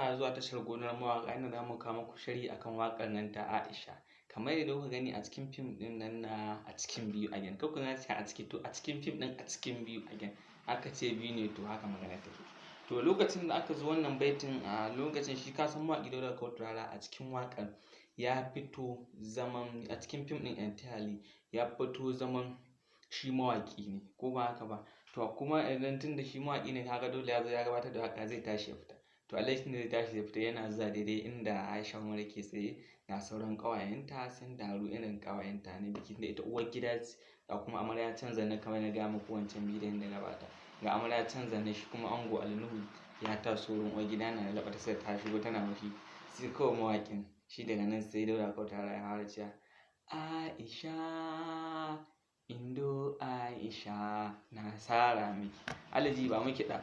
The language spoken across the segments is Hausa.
da zuwa tashar Gonar Mawaƙa, inda za mu kawo muku sharhi akan waƙar nan ta Aisha. Kamar yadda kuka gani a cikin fim ɗin nan na A Cikin Biyu Again, kar ku gane a ciki, to a cikin fim ɗin A Cikin Biyu Again aka ce biyu ne, to haka magana take. To lokacin da aka zo wannan baitin, a lokacin shi ka san mawaƙi Dauda Kahutu-Rarara a cikin waƙar ya fito zaman, a cikin fim ɗin entirely ya fito zaman shi mawaƙi ne, ko ba haka ba. To kuma idan tunda shi mawaƙi ne, kaga dole ya zo ya gabatar da waƙa, zai tashi ya fita. To a lokacin da zai tashi ya fita yana zuwa daidai inda Aisha Umar ke tsaye, ga sauran ƙawayenta sun taru, irin ƙawayenta ne biki, da ita uwar gida ce, ga kuma amarya can zanne kamar na gaya muku wancan bidiyon da gabata. Ga amarya can zanne, shi kuma ango Ali Nuhu ya taso wurin uwar gida na laɓa ta, sai ta shigo tana mashi. Sai kawai mawaƙin shi daga nan sai Dauda Kahutu-Rarara ya fara cewa Aisha, Indo Aisha na sara miki. Aliji ba mu kiɗa.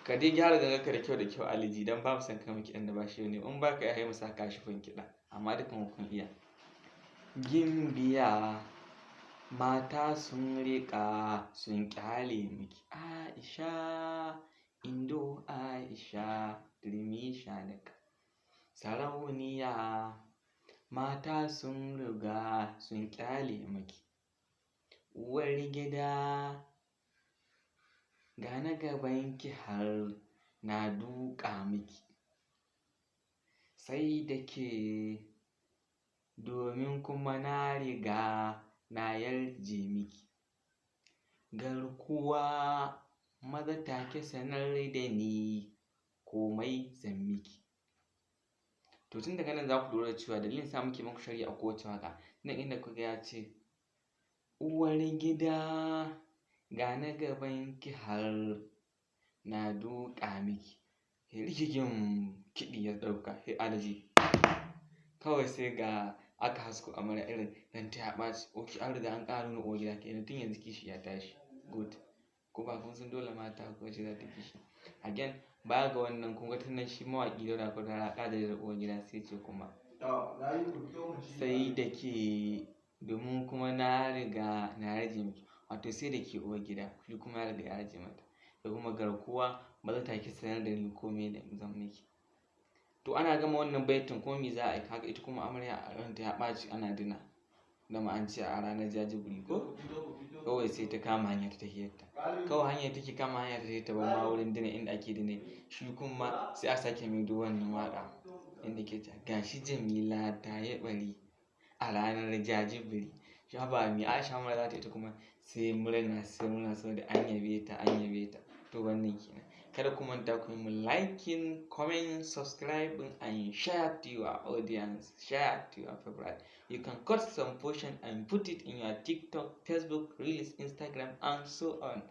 Ka dai gyara gangarka da kyau da kyau Aliji, don ba mu san kai mu kiɗan da ba shi ne. In ba ka iya, mu sa kashifin kiɗa, amma dukan kun iya. Gimbiya mata sun riƙa sun ƙyale miki Aisha, Indo Aisha turmi shanaka. Sarauniya mata sun riga sun ƙyale miki. Uwar gida ga na gabanki har na duƙa miki. Sai da ke domin kuma na riga na yarje miki. Garkuwa maza take sanar da ni komai zan miki. To tun daga nan za ku lura da cewa dalilin sa muke muku sharhi a kowace waƙa, nan inda kuka ya ce uwar gida ga na gabanki har na duƙa miki. Rigigim kiɗi ya ɗauka, sai Aliji kawai sai ga aka hasko amarya irin ranta ya ɓaci. Ok, an riga an ƙara nuna uwar gida kenan, tun yanzu kishi ya tashi. Good. Ko ba kun san dole mata kowace za ta kishi. Again, baya ga wannan kun ga tun nan shi mawaƙi Dauda Kahutu-Rarara ƙara da uwar gida sai ce kuma sai da ke domin kuma na riga na yarje miki. Wato sai da ke uwar gida, shi kuma ya riga ya yarje mata. Da kuma garkuwa maza take sanar da ni komai zan miki. To ana gama wannan baitin kuma me za a yi? Kaga ita kuma amarya ranta ya ɓaci, ana dina. Dama an ce a ranar jajibirin ko? Kawai sai ta kama hanyar tahiyarta. Kawai hanyar take kama hanyar ta bar ma wurin dina inda ake dina. Shi kuma sai a sake maido wannan waƙa inda ke cewa gashi Jamila ta yi ɓari a ranar jajibiri. Haba me Aisha Umar za ta ita kuma sai murna saboda an yabe ta, an yabe ta. To wannan kenan. Kada ku manta ku yi mu liking, comment, subscribe and share to your audience, share to your favorite. You can cut some portion and put it in your TikTok, Facebook, Reels, Instagram and so on.